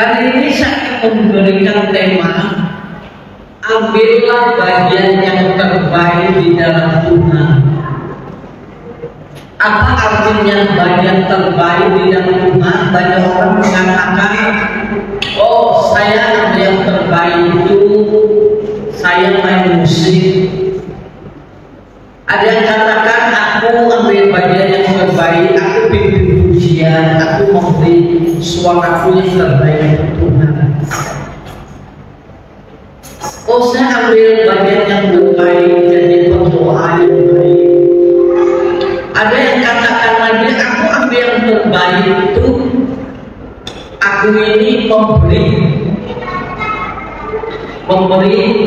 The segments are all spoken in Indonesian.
Hari ini saya memberikan tema, ambillah bagian yang terbaik di dalam Tuhan. Apa artinya bagian terbaik di dalam Tuhan? Banyak orang mengatakan, oh saya ambil yang terbaik itu saya main musik. Ada yang katakan aku ambil bagian yang terbaik, aku bikin pujian, aku memberi suaraku yang terbaik untuk Tuhan. Oh saya ambil bagian yang terbaik, jadi berdoa yang baik. Ada yang katakan lagi, aku ambil yang terbaik itu, aku ini memberi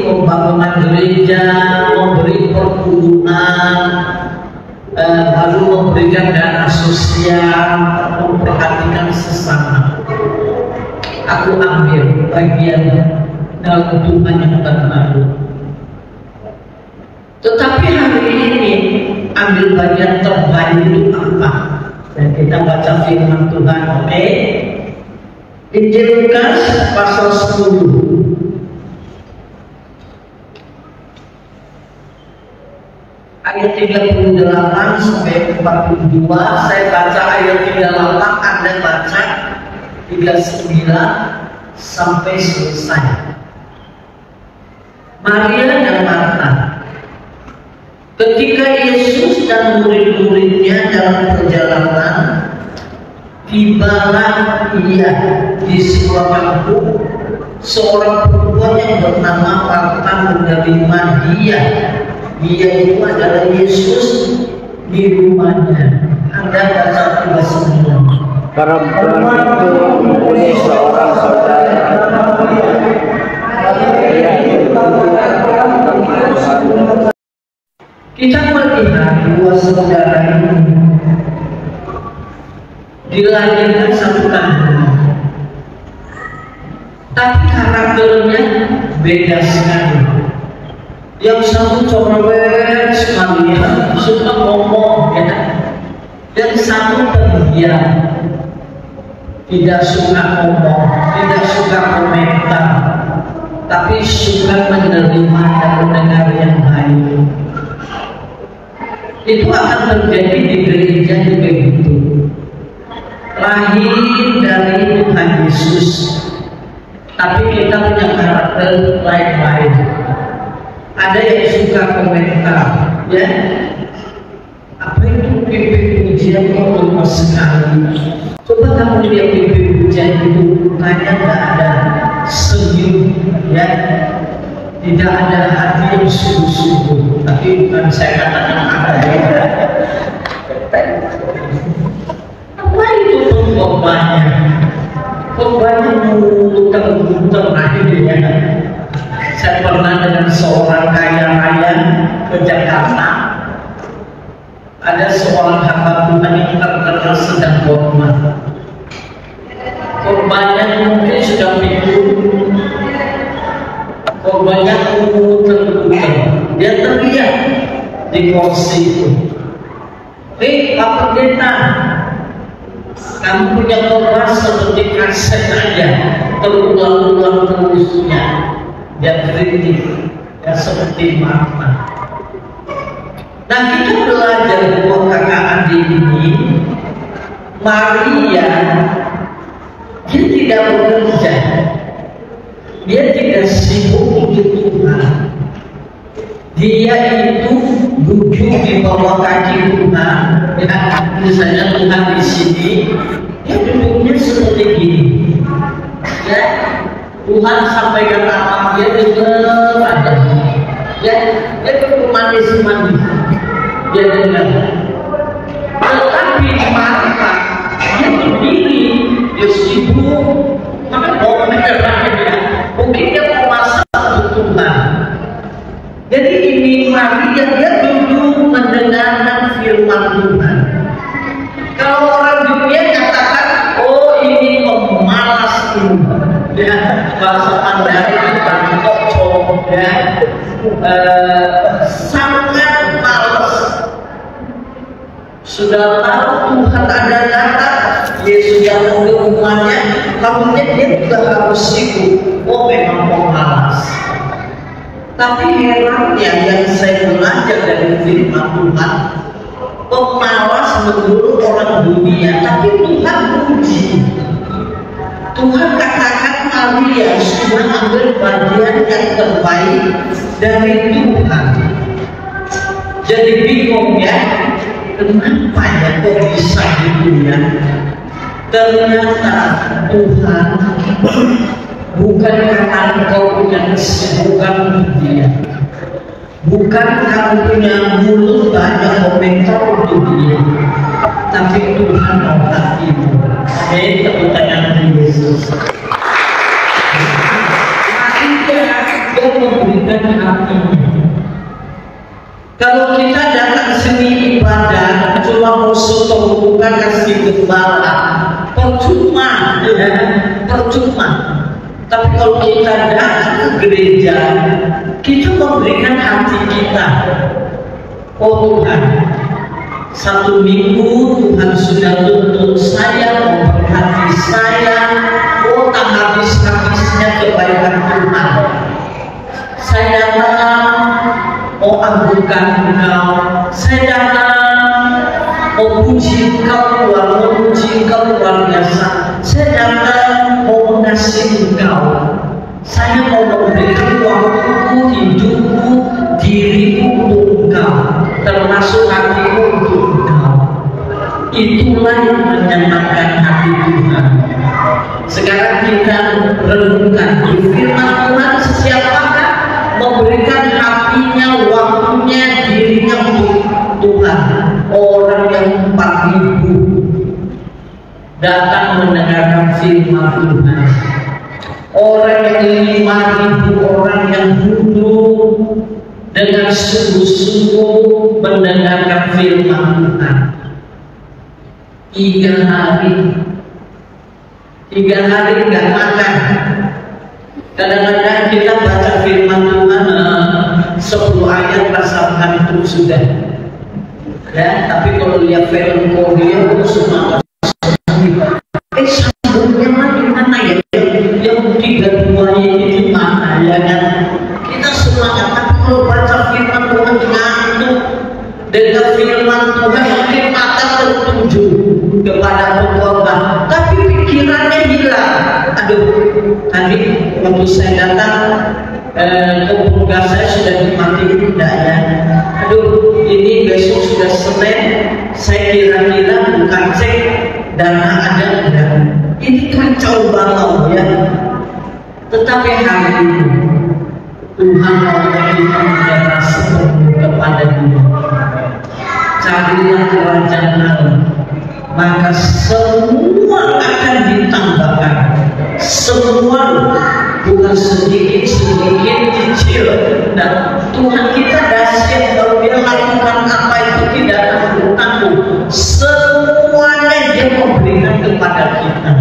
pembangunan gereja, memberi pergumulan, lalu memberikan dana sosial, memperhatikan sesama. Aku ambil bagian dalam Tuhan yang terbaik. Tetapi hari ini ambil bagian terbaik itu apa? Dan kita baca firman Tuhan, oke? Injil Lukas pasal 10. Ayat 38 sampai 42, saya baca ayat 38, Anda baca 39 sampai selesai. Maria dan Marta. Ketika Yesus dan murid-muridnya dalam perjalanan, tibalah ia di sebuah kampung. Seorang perempuan yang bernama Marta menerima dia. Dia itu adalah Yesus di rumahnya. Anda baca 39. Perempuan itu mempunyai seorang saudara. Kita melihat dua saudara ini dilahirkan satu kandungan, tapi karakternya beda sekali. Yang satu corewet sekali, ya, suka ngomong, ya. Yang satu pendiam, tidak suka ngomong, tidak suka komentar, tapi suka menerima dan mendengar yang baik. Itu akan terjadi di gereja juga begitu. Lahir dari Tuhan Yesus, tapi kita punya karakter lain-lain. Ada yang suka komentar, ya. Apa itu pimpin pujian kok lemas sekali? Coba kamu lihat pimpin pujian itu, mukanya nggak ada senyum, ya. Tidak ada hati yang sungguh-sungguh. Tapi bukan saya katakan ada, ya. Apa itu pengkhotbahnya? Khotbahnya muter-muter akhirnya. Saya pernah dengan seorang kaya raya ke Jakarta. Ada seorang hamba Tuhan yang terkenal sedang khotbah. Khotbahnya mungkin sudah pikir, khotbahnya muter-muter. Dia teriak di kursi itu, Pak Pendeta, kamu punya khotbah seperti kaset aja, terulang-ulang terusnya. Dia kritik, ya seperti Marta. Nah kita belajar buat kakak adik ini, Maria, dia tidak bekerja, dia tidak sibuk untuk Tuhan. Dia itu duduk di bawah kaki Tuhan, ya, misalnya Tuhan di sini, dia duduknya seperti gini, ya. Tuhan sampaikan apa dia dengar ada, ya, dia bermanis-manis, dia dengar. Tetapi Marta dia berdiri, dia sibuk, maka mungkin dia mau masak untuk Tuhan. Jadi ini Maria dia duduk mendengarkan firman Tuhan. Kalau orang dunia katakan, oh ini pemalas Tuhan. Ya, bahasa Mandarin bukan kocok, ya, sangat malas. Sudah tahu Tuhan ada datang, Yesus yang mau ke rumahnya, harusnya dia juga harus sibuk. Oh memang pemalas. Tapi herannya yang saya belajar dari firman Tuhan, pemalas menurut orang dunia, tapi Tuhan puji. Tuhan katakan Maria sudah ambil bagian yang terbaik dari Tuhan. Jadi bingung ya, kenapa ya kok bisa gitu ya? Ternyata Tuhan bukan karena engkau punya kesibukan dia, bukan kamu punya mulut banyak komentar untuk dia, tapi Tuhan mau hatimu. Amin. Tepuk tangan Yesus. Dia memberikan hatinya. Kalau kita datang seni ibadah cuma mau sotong buka kasih gembala, percuma, ya, percuma. Tapi kalau kita datang ke gereja, kita memberikan hati kita. Oh Tuhan, 1 minggu Tuhan sudah tuntun saya, memberkati saya. Oh tak habis-habisnya kebaikan Tuhan. Saya datang mau agunkan Engkau, saya datang mau puji Engkau, memuji Engkau luar biasa. Saya datang mau mengasihi Engkau. Saya mau memberikan waktuku, hidupku, diriku untuk Engkau, termasuk hatiku untuk Engkau. Itulah yang menyenangkan hati Tuhan. Sekarang kita renungkan di firman Tuhan, siapakah memberikan hatinya, waktunya, dirinya untuk Tuhan? Orang yang 4.000 datang mendengarkan firman Tuhan. Orang yang 5.000 orang yang duduk dengan sungguh-sungguh mendengarkan firman Tuhan. 3 hari nggak makan. Kadang-kadang kita baca firman Tuhan 10 ayat rasa ngantuk sudah. Ya, tapi kalau lihat film Korea itu semua sambungnya mana ya? Yang 3-2 ini mana ya kan? Kita semangat, tapi kalau baca firman Tuhan ngantuk. Dengan firman Tuhan mungkin mata tertuju kepada pengkhotbah, tapi pikirannya hilang. Aduh, tadi waktu saya datang ke saya sudah dimatiin tidak ya? Aduh, ini besok sudah Senin, saya kira-kira bukan cek dana ada enggak? Ini kacau balau ya. Tetapi hari ini Tuhan mau kita mendapat sepenuh kepada Dia. Carilah kerajaan Allah, maka semua akan ditambahkan. Semua, bukan sedikit-sedikit kecil. Dan Tuhan kita dahsyat, kalau Dia lakukan apa itu tidak tanggung-tanggung. Semuanya Dia memberikan kepada kita.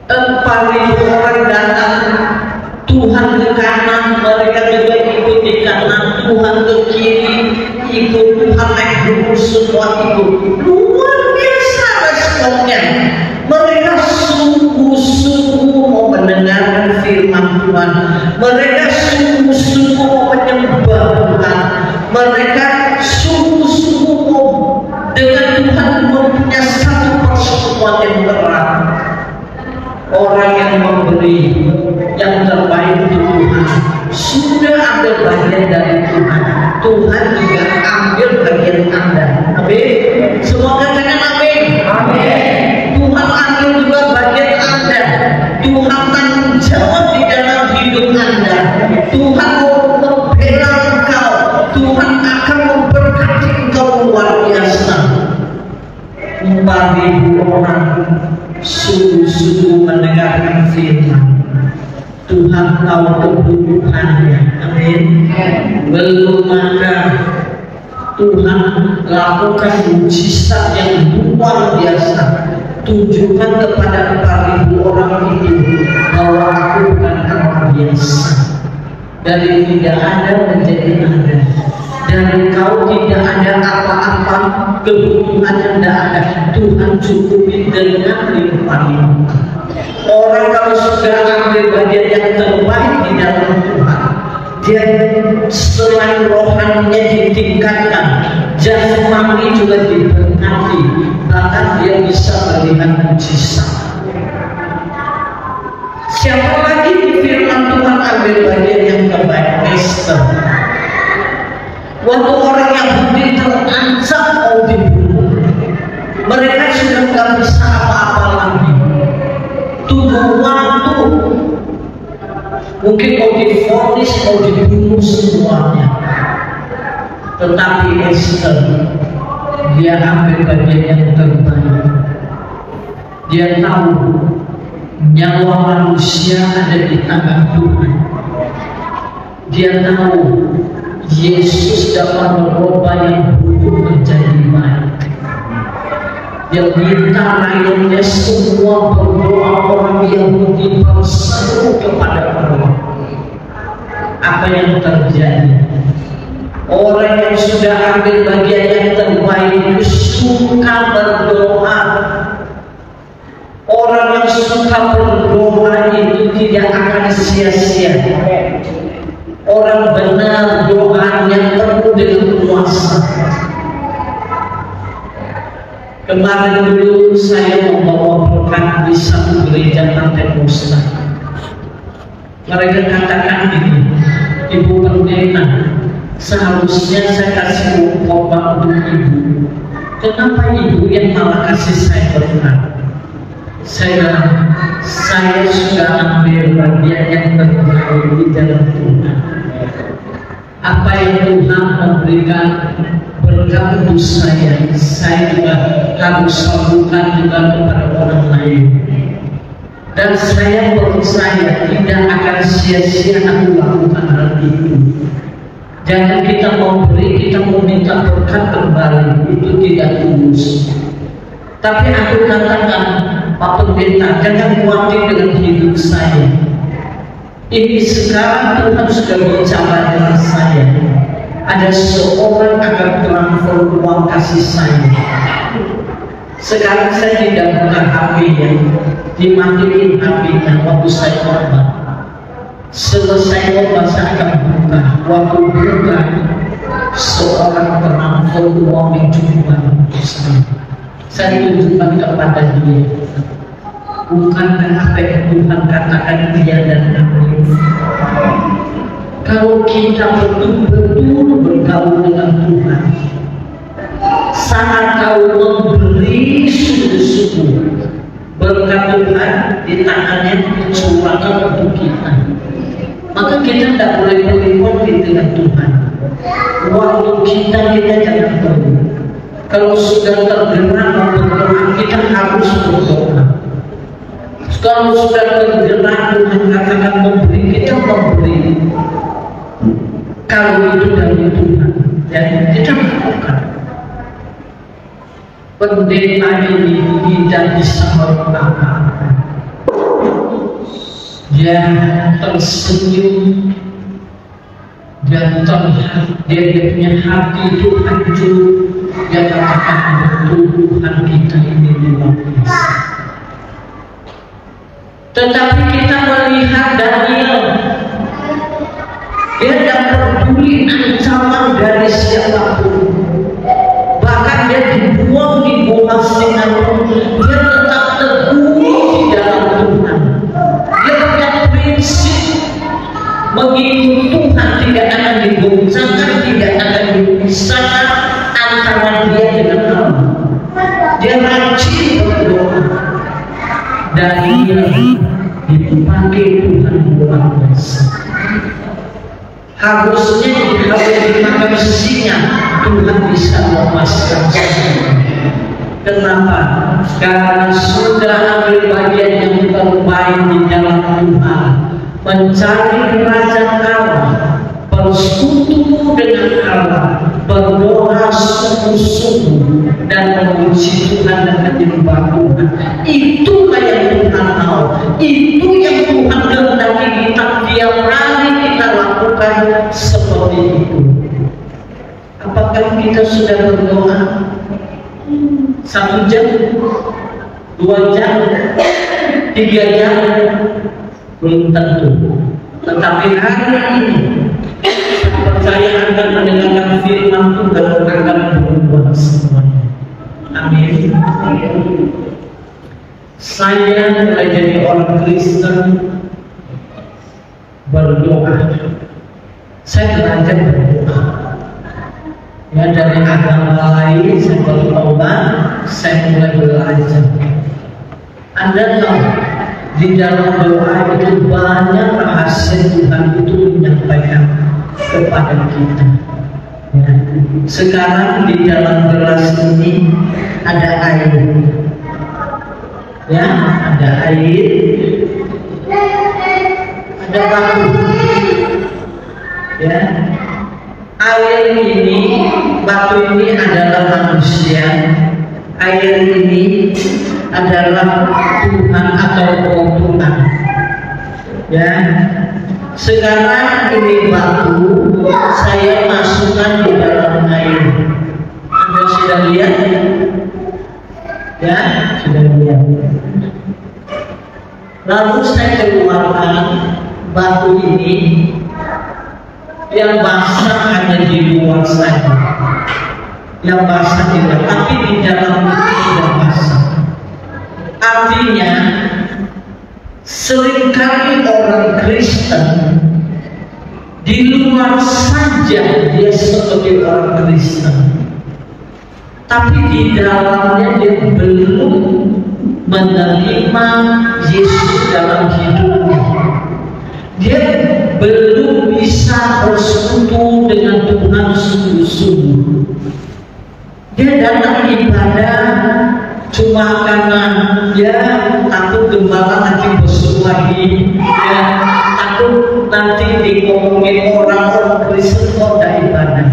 4.000 orang datang, Tuhan ke kanan, mereka juga ikut di kanan. Tuhan ke kiri, ikut. Tuhan naik gunung, semua ikut. Luar biasa responnya. Mereka sungguh-sungguh mau mendengarkan firman Tuhan. Mereka sungguh-sungguh mau menyembah Tuhan. Mereka sungguh-sungguh mau dengan Tuhan mempunyai satu persekutuan yang berat. Orang yang memberi yang terbaik untuk Tuhan sudah ambil bagian dari Tuhan. Tuhan juga ambil bagian Anda. Amin. Semua katakan amin. Amin. Tuhan ambil juga bagian Anda. Tuhan tanggung jawab di dalam hidup Anda. Tuhan mau membela engkau. Tuhan akan memberkati engkau luar biasa. 4.000 orang sungguh-sungguh mendengarkan firman. Tuhan tahu kebutuhannya. Amin. Belum maka Tuhan lakukan mujizat yang luar biasa. Tunjukkan kepada 4.000 orang itu bahwa aku bukan orang biasa. Dari tidak ada menjadi ada. Dan kau tidak ada apa-apa, kebutuhan yang tidak ada, Tuhan cukupi dengan limpah-limpah. Orang kalau sudah ambil bagian yang terbaik di dalam Tuhan, dia selain rohaninya ditingkatkan, jasmani juga diberkati, bahkan dia bisa melihat mujizat. Siapa lagi di firman Tuhan ambil bagian yang terbaik? Esther. Waktu orang Yahudi terancam mau dibunuh, mereka sudah tidak bisa apa-apa lagi. Tunggu waktu, mungkin mau divonis, mau dibunuh semuanya. Tetapi Esther, dia ambil bagian yang terbaik. Dia tahu nyawa manusia ada di tangan Tuhan. Dia tahu Yesus dapat merubah yang buruk menjadi baik. Dia minta rakyatnya semua berdoa, orang Yahudi berseru kepada Allah. Apa yang terjadi? Orang yang sudah ambil bagian yang terbaik itu suka berdoa. Orang yang suka berdoa itu tidak akan sia-sia. Orang benar doanya penuh dengan kuasa. Kemarin dulu saya membawa berkat di satu gereja Pentekosta. Mereka katakan ini, Ibu Pendeta, seharusnya saya kasih khotbah untuk Ibu. Kenapa Ibu yang malah kasih saya berkat? Saya sudah ambil bagian yang terbaik di dalam Tuhan. Apa yang Tuhan memberikan berkat untuk saya juga harus salurkan juga kepada orang lain. Dan saya percaya tidak akan sia-sia aku lakukan hal itu. Jangan kita memberi, kita meminta berkat kembali, itu tidak tulus. Tapi aku katakan, Pak Pendeta, jangan khawatir dengan hidup saya. Ini sekarang Tuhan sudah bicara dengan saya. Ada seorang akan transfer uang kasih saya. Sekarang saya tidak buka HP-nya, dimatiin HP-nya waktu saya khotbah. Selesai khotbah saya akan buka. Waktu buka, seorang transfer uang yang cukup banyak saya. Saya tunjukkan kepada dia. Bukankah apa yang Tuhan katakan dia dan amin? Kalau kita betul-betul bergaul dengan Tuhan, sangat tahu memberi sungguh-sungguh, berkat Tuhan di tangannya dicurahkan untuk kita. Maka kita tidak boleh berkonflik dengan Tuhan. Waktu kita jangan perlu. Kalau sudah tergerak berdoa, kita harus berdoa. Kalau sudah tergerak Tuhan katakan memberi, kita memberi. Kalau itu dari Tuhan, jadi kita lakukan. Pendeta ini tidak bisa apa-apa. Dia tersenyum, dia punya hati itu hancur. Dia katakan betul Tuhan kita ini luar biasa. Tetapi kita melihat Daniel, dia tidak peduli ancaman dari siapapun. Bahkan dia dibuang di bawah singa pun, dia tetap teguh di dalam Tuhan. Dia punya prinsip mengikut Tuhan, tidak akan digoncangkan, tidak akan dipisahkan antara dia dengan Allah. Dia rajin berdoa. Daniel dipakai Tuhan luar biasa. Harusnya kalau dimakan singa Tuhan bisa melepaskan saya. Kenapa? Karena sudah ambil bagian yang terbaik di dalam Tuhan, mencari kerajaan Allah, bersekutu dengan Allah, berdoa sungguh-sungguh dan memuji Tuhan dan menyembah Tuhan. Itulah yang Tuhan mau. Itu yang Tuhan kehendaki kita tiap hari kita lakukan seperti itu. Apakah kita sudah berdoa 1 jam, 2 jam, 3 3 jam belum tentu. Tetapi hari ini saya percaya Anda mendengarkan firman Tuhan akan berubah semuanya. Amin. Saya mulai jadi orang Kristen berdoa. Saya belajar berdoa. Ya, dari agama lain saya bertobat, saya mulai belajar. Anda tahu, di dalam doa itu banyak rahasia Tuhan itu menyampaikan kepada kita. Ya. Sekarang di dalam gelas ini ada air. Ya, ada air, ada batu. Ya, air ini, batu ini adalah manusia. Air ini adalah Tuhan atau Tuhan. Ya, sekarang ini batu saya masukkan di dalam air. Anda sudah lihat? Ya, sudah lihat. Lalu saya keluarkan batu ini. Yang basah hanya di luar saja, yang basah tidak, tapi di dalam itu sudah basah. Artinya seringkali orang Kristen di luar saja dia sebagai orang Kristen, tapi di dalamnya dia belum menerima Yesus dalam hidupnya. Dia belum bisa bersekutu dengan Tuhan sungguh-sungguh. Dia datang ibadah cuma karena dia takut gembala nanti besok lagi, ya, takut nanti dikomongin orang Kristen kok tidak ibadah.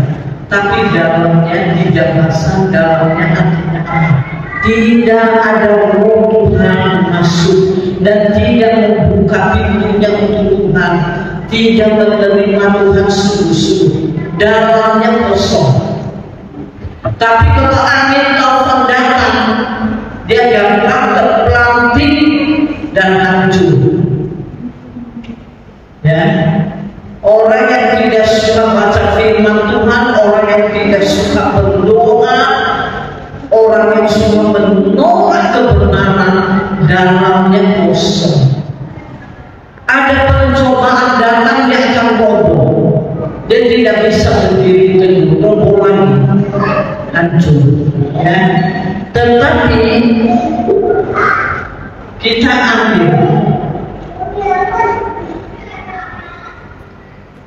Tapi dalamnya tidak basah, dalamnya artinya apa? Tidak ada roh Tuhan masuk dan tidak membuka pintunya untuk Tuhan, tidak menerima Tuhan sungguh-sungguh, dalamnya kosong. Tapi kalau angin taufan datang, dia gampang terpelanting dan hancur. Ya, orang yang tidak suka baca firman Tuhan, orang yang tidak suka berdoa, orang yang suka menolak kebenaran, dalamnya kosong. Ada pencobaan datang, dia akan roboh. Dia tidak bisa berdiri teguh, roboh lagi, hancur. Ya. Tetapi kita ambil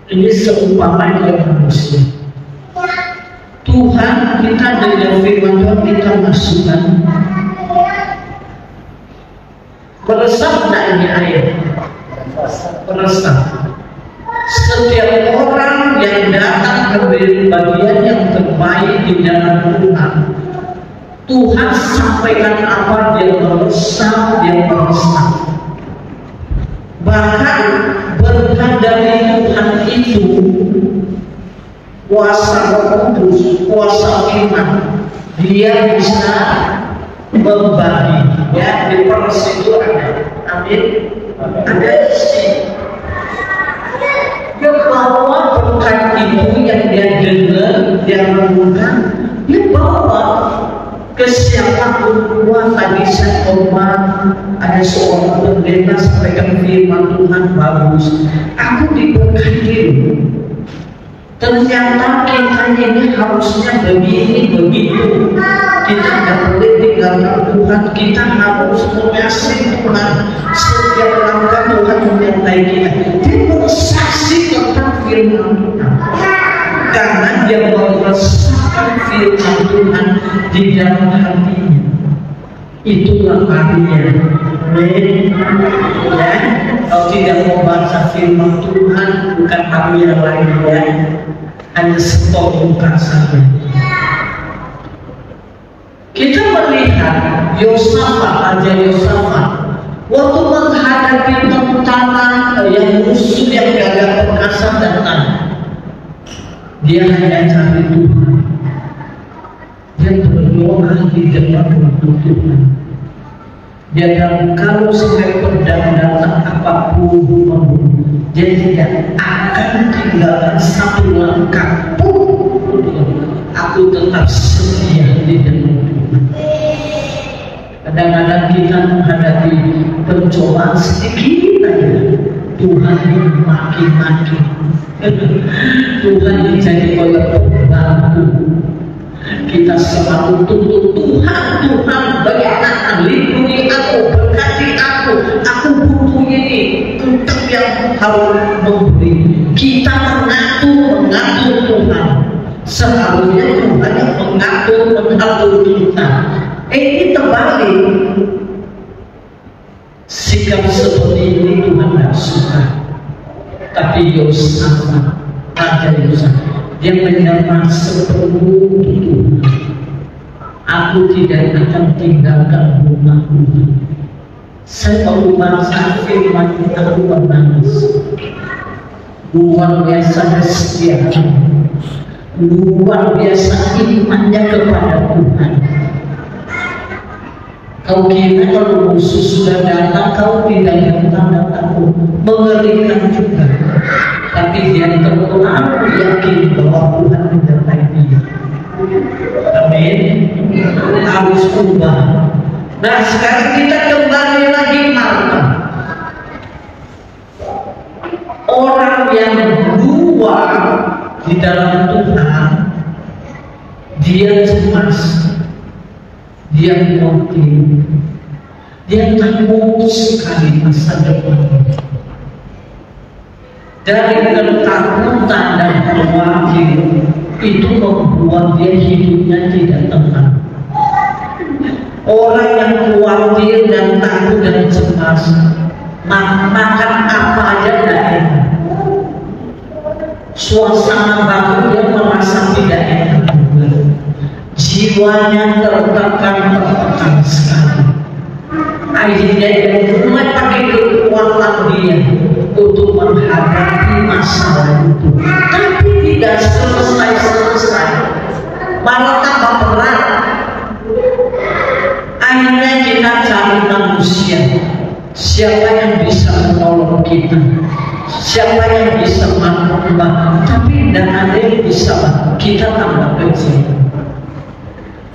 ini seumpama dengan manusia. Tuhan kita dengan firman Tuhan kita masukkan. Meresap tidak ini air? Meresap. Setiap orang yang datang ke bagian yang terbaik di dalam Tuhan, Tuhan sampaikan apa, dia meresap, dia meresap. Bahkan berkat dari Tuhan itu, kuasa Roh Kudus, kuasa firman, dia bisa membagi. Ya, di proses itu ada. Amin. Ada isi. Dia bawa berkat itu yang dia dengar, dia renungkan, dia bawa ke siapapun. Wah, tadi saya khotbah, ada seorang pendeta sampaikan firman Tuhan bagus. Aku diberkati. Ternyata kita ini harusnya begini begitu. Kita tidak boleh tinggalkan Tuhan. Kita harus mengasihi Tuhan. Setiap langkah Tuhan menyertai kita. Dia bersaksi tentang firman Tuhan, karena dia meresapkan firman Tuhan di dalam hatinya. Itulah artinya. Ya, kalau tidak mau baca firman Tuhan, bukan artinya lagi, ya, hanya stop buka saja. Kita melihat Yosafat, Raja Yosafat, waktu menghadapi tentara yang musuh yang gagah perkasa datang, dia hanya cari Tuhan. Dia berdoa di depan waktu Tuhan. Dan kalau sampai pedang datang apapun, dia tidak akan tinggalkan satu langkah pun. Aku tetap setia di dalam Tuhan. Kadang-kadang kita menghadapi pencobaan sedikit aja, Tuhan maki-maki. Tuhan menjadi koyak pembantu. Kita selalu tuntut Tuhan, Tuhan bagaimana lindungi aku, berkati aku butuh ini, tetap yang harus memberi. Kita mengatur Tuhan, seharusnya Tuhan yang mengatur kita. Ini terbalik. Sikap seperti ini Tuhan tidak suka. Tapi Yosafat, Raja Yosafat, dia menyerah sepenuh Tuhan. Aku tidak akan tinggalkan rumah Tuhan. Saya baru baca firman aku menangis. Luar biasa kesetiaan, luar biasa imannya kepada Tuhan. Kau kira kalau musuh sudah datang, kau tidak yang tanda takut, mengerikan juga. Tapi dia terlalu yakin bahwa Tuhan menyertai dia. Amin. Harus ubah. Nah sekarang kita kembali lagi Marta. Orang yang luar di dalam Tuhan, dia cemas. Dia khawatir, dia takut sekali masa depan. Dari ketakutan dan khawatir itu membuat dia hidupnya tidak tenang. Orang yang khawatir dan takut dan cemas, makan apa aja tidak enak. Suasana baru dia merasa tidak enak. Jiwanya tertekan sekali. Akhirnya dia mulai pakai kekuatan dia untuk menghadapi masalah itu. Tapi tidak selesai, malah tambah berat. Akhirnya kita cari manusia. Siapa yang bisa menolong kita? Siapa yang bisa membantu? Tapi tidak ada yang bisa bantu. Kita tambah kecil.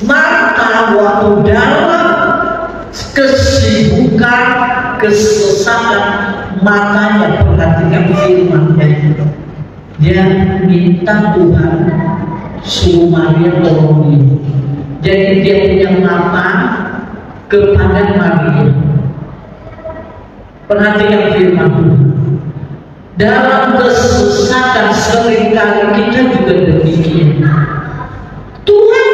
Maka waktu dalam kesibukan, kesesatan, matanya perhatikan firman-Nya. Dia minta Tuhan suruh Maria tolong dia. Jadi dia punya mata kepada Maria. Perhatikan firman Tuhan. Dalam kesesatan seringkali kita juga demikian. Tuhan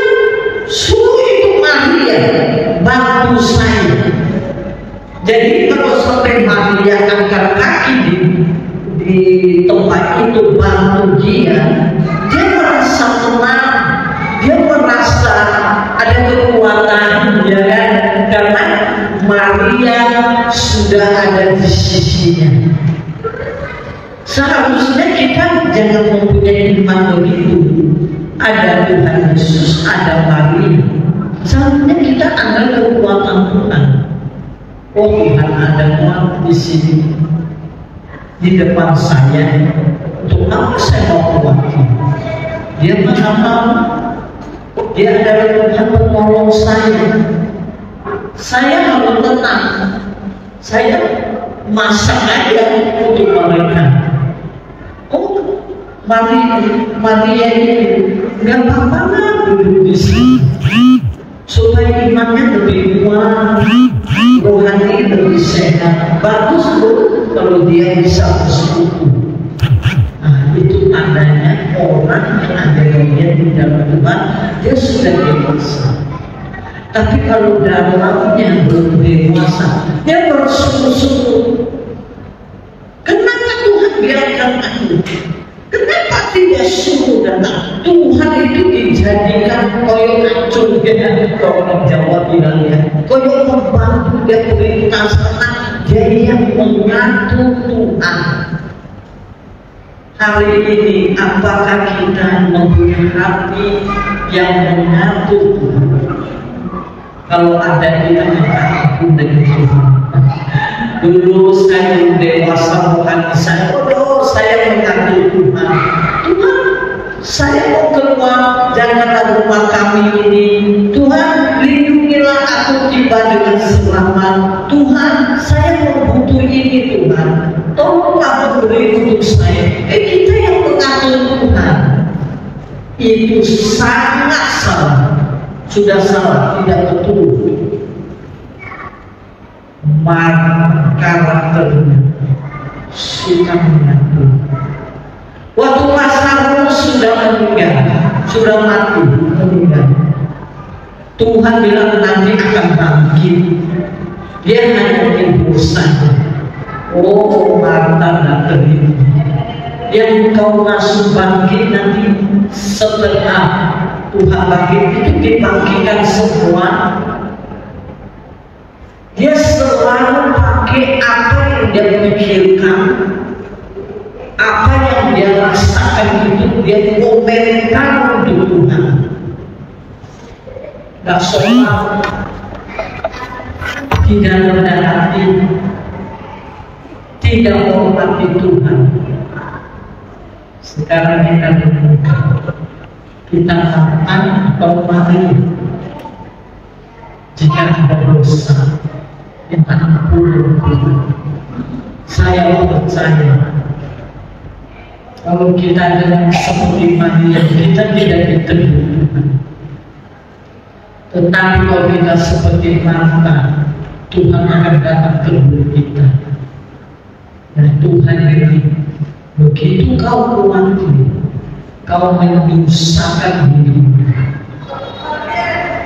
suruh itu Maria bantu saya. Jadi kalau sampai Maria angkat kaki di tempat itu bantu dia merasa tenang, dia merasa ada kekuatan, ya kan? Karena Maria sudah ada di sisinya. Seharusnya kita jangan mempunyai iman begitu. Ada Tuhan Yesus, ada Maria. Seharusnya kita andal kekuatan Tuhan. Oh Tuhan ada orang di sini, di depan saya. Untuk apa saya mau khawatir? Dia mengatakan dia adalah Tuhan penolong saya. Saya harus tenang. Saya masak aja untuk mereka. Oh Maria ini nggak apa-apa lah duduk di sini supaya imannya lebih kuat, rohani lebih sehat. Bagus loh kalau dia bisa bersekutu. Nah itu tandanya orang yang ada dia di dalam Tuhan, dia sudah dewasa. Tapi kalau dalamnya belum dewasa, dia bersekutu. Kenapa Tuhan biarkan aku? Kenapa tidak suruh datang? Tuhan itu dijadikan koyok acung, orang Jawa bilangnya koyok pembantu, dia perintah senang, dia yang mengatur Tuhan. Hari ini apakah kita mempunyai hati yang mengatur Tuhan? Kalau ada kita mengatakan takut dengan Tuhan. Dulu saya belum dewasa bukan saya, saya mengaku Tuhan. Tuhan, saya mau keluar jangan rumah kami ini. Tuhan, lindungilah aku tiba dengan selamat. Tuhan, saya mau butuh ini Tuhan. Tolong kamu beri untuk saya. Kita yang mengaku Tuhan itu sangat salah. Sudah salah, tidak betul. Karakternya suka menyatu. Waktu Lazarus sudah meninggal, sudah mati, meninggal. Tuhan bilang nanti akan bangkit. Dia hanya berdosa. Oh, Marta dan terima. Yang kau masuk bangkit nanti setelah Tuhan bangkit itu dibangkitkan semua. Dia selalu pakai apa yang dia pikirkan, apa yang dia rasakan itu dia komentar untuk Tuhan. Gak soal, tidak rendah hati, tidak menghormati Tuhan. Sekarang kita berbuka, kita akan atau mari jika ada dosa minta ampun Tuhan. Saya percaya kalau kita dengan seperti Maria kita tidak diterima Tuhan. Tetapi kalau kita seperti Marta, Tuhan akan datang ke hidup kita. Dan Tuhan ini begitu kau kuati, kau menyusahkan diri,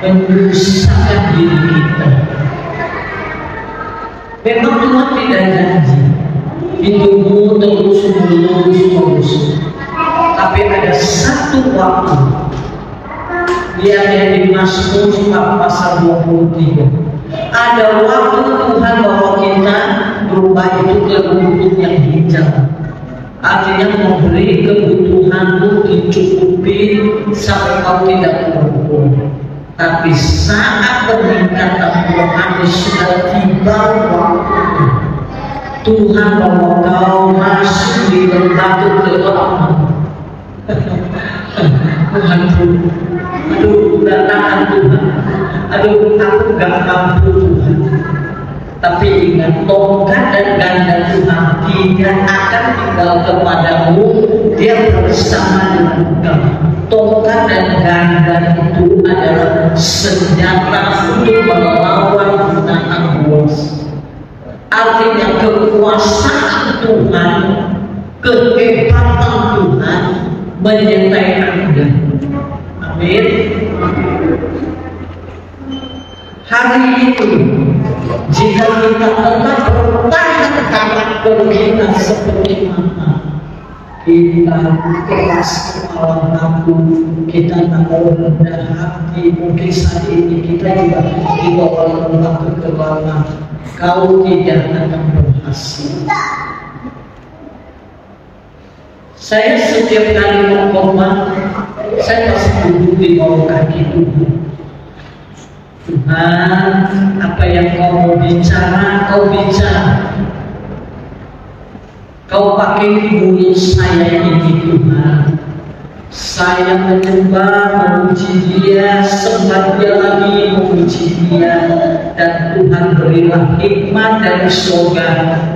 menyusahkan diri kita. Memang Tuhan tidak janji hidupmu terus, tapi ada satu waktu. Dia di Mazmur 4 pasal 23. Ada waktu Tuhan bawa kita berubah itu ke bentuk yang hijau. Artinya memberi kebutuhanmu dicukupi sampai kau tidak perlu. Tapi saat peningkatan Tuhan sudah tiba waktu, Tuhan bawa kau masuk di batu kegelapan. Tuhan pun, aduh datang Tuhan, aduh aku gak mampu Tuhan. Tapi ingat, tongkat dan ganda Tuhan tidak akan tinggal kepadamu, dia bersama dengan kamu. Tongkat dan ganda itu adalah senjata untuk melawan binatang buas. Artinya kekuasaan Tuhan, kehebatan Tuhan menyertai Anda. Amin. Hari itu jika kita tetap bertahan karakter kita seperti mana, kita keras kepala aku, kita tak mau rendah hati, mungkin saat ini kita juga dibawa dalam kegelapan, kau tidak akan berhasil. Saya setiap kali mau khotbah, saya pasti duduk di bawah kaki Tuhan. Tuhan, apa yang kau mau bicara, kau bicara. Kau pakai mulut saya ini Tuhan. Saya menyembah, memuji Dia, sembah Dia lagi, memuji Dia. Dan Tuhan berilah hikmat dari surga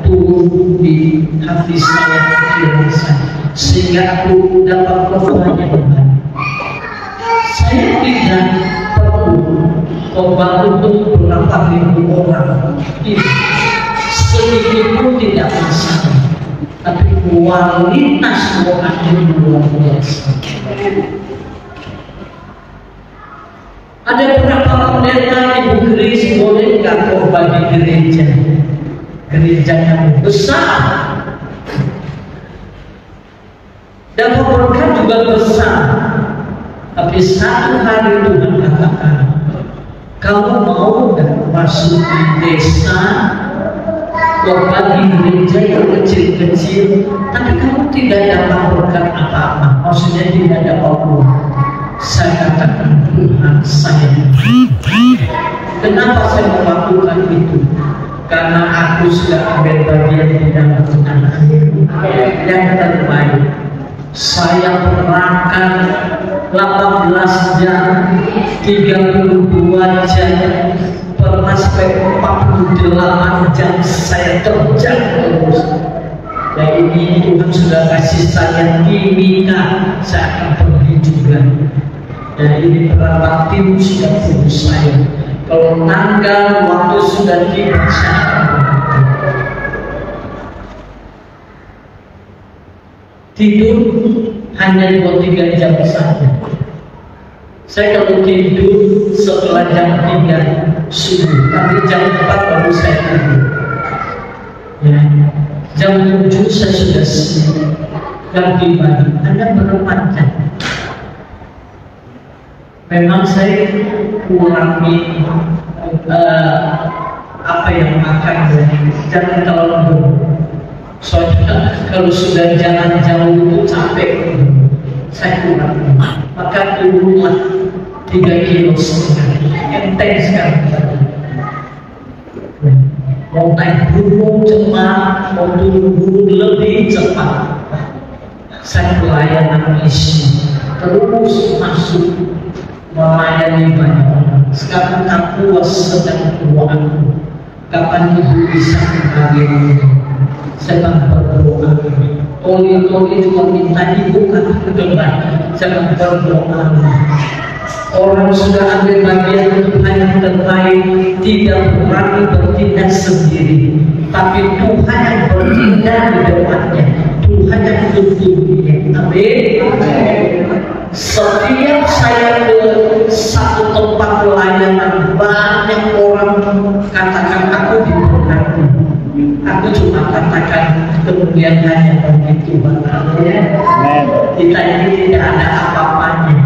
turun di hati saya, pikiran saya, sehingga aku dapat berbanyak Tuhan. Saya tidak perlu khotbah untuk berapa ribu orang, sedikit pun tidak masalah. Tapi kualitas doanya luar biasa. Ada beberapa pendeta Ibu Kris boleh nggak khotbah di gereja? Gerejanya besar dan berkat juga besar. Tapi satu hari Tuhan katakan, kamu mau nggak masuk di desa, khotbah di gereja yang kecil-kecil, tapi kamu tidak dapat berkat apa-apa, maksudnya tidak dapat uang. Saya katakan Tuhan, saya Kenapa saya melakukan itu? Karena aku sudah ambil bagian di dalam anak yang terbaik. Saya berangkat 18 jam, 32 jam, pernah sampai 48 jam saya kerja terus. Dan ini Tuhan sudah kasih saya timika, saya akan pergi juga. Dan ini berapa tim sudah tunggu saya. Kalau tanggal waktu sudah tiba, saya akan berangkat. Tidur hanya 2-3 jam saja. Saya kalau tidur setelah jam 3 subuh, tapi jam 4 baru saya tidur. Ya. Jam 7 saya sudah siap ganti baju. Anda berapa jam? Memang saya kurangi apa yang makan, jangan terlalu. Soalnya kalau sudah jalan jauh itu capek, saya kurang. Maka turunlah 3,5 kilo, enteng sekali. Mau naik gunung cepat, mau turun gunung lebih cepat. Saya pelayanan misi terus masuk melayani banyak orang. Sekarang aku sedang doaku, kapan ibu bisa kembali? Sedang berdoa. Toli juga minta ibu kan kedepan. Sedang berdoa. Orang sudah ambil bagian Tuhan yang terbaik, tidak berani bertindak sendiri, tapi Tuhan yang bertindak di depannya, Tuhan yang tuntun. Amin. Setiap saya ke satu tempat pelayanan, banyak orang katakan aku diberkati. Aku cuma katakan kemudian hanya bagi Tuhan. Kita ini tidak ada apa-apanya.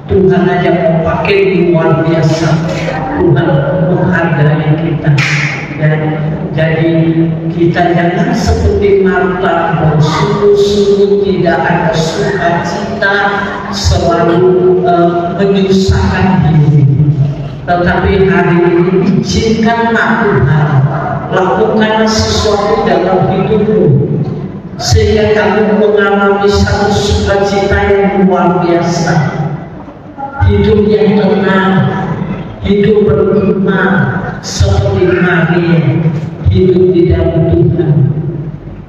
Tuhan aja mau pakai luar biasa. Tuhan menghargai kita. Dan jadi kita jangan seperti Marta bersungguh-sungguh tidak ada sukacita, selalu menyusahkan diri. Tetapi hari ini izinkanlah Tuhan, lakukanlah sesuatu dalam hidupmu sehingga kamu mengalami satu sukacita yang luar biasa. Hidup yang tenang, hidup beriman seperti Maria, hidup di dalam Tuhan,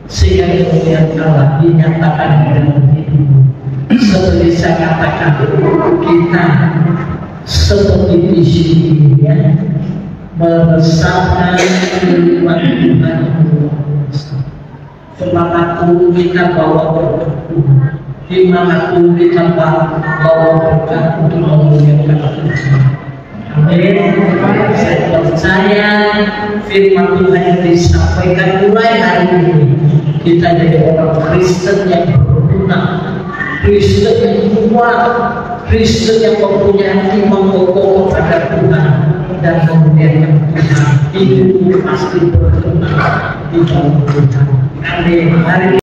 sehingga kemuliaan Allah dinyatakan di dalam hidupmu. Seperti saya katakan, kita seperti di sini ya, meresapkan firman Tuhan. Semangatku kita bawa berkat Tuhan. Dimanapun kita bawa berkat untuk memuliakan Tuhan. Amin. Saya percaya firman Tuhan yang disampaikan mulai hari ini, kita jadi orang Kristen yang berguna, Kristen yang kuat, Kristen yang mempunyai iman kokoh kepada Tuhan dan memuliakan Tuhan. Hidupmu pasti berguna di dalam Tuhan. Amin.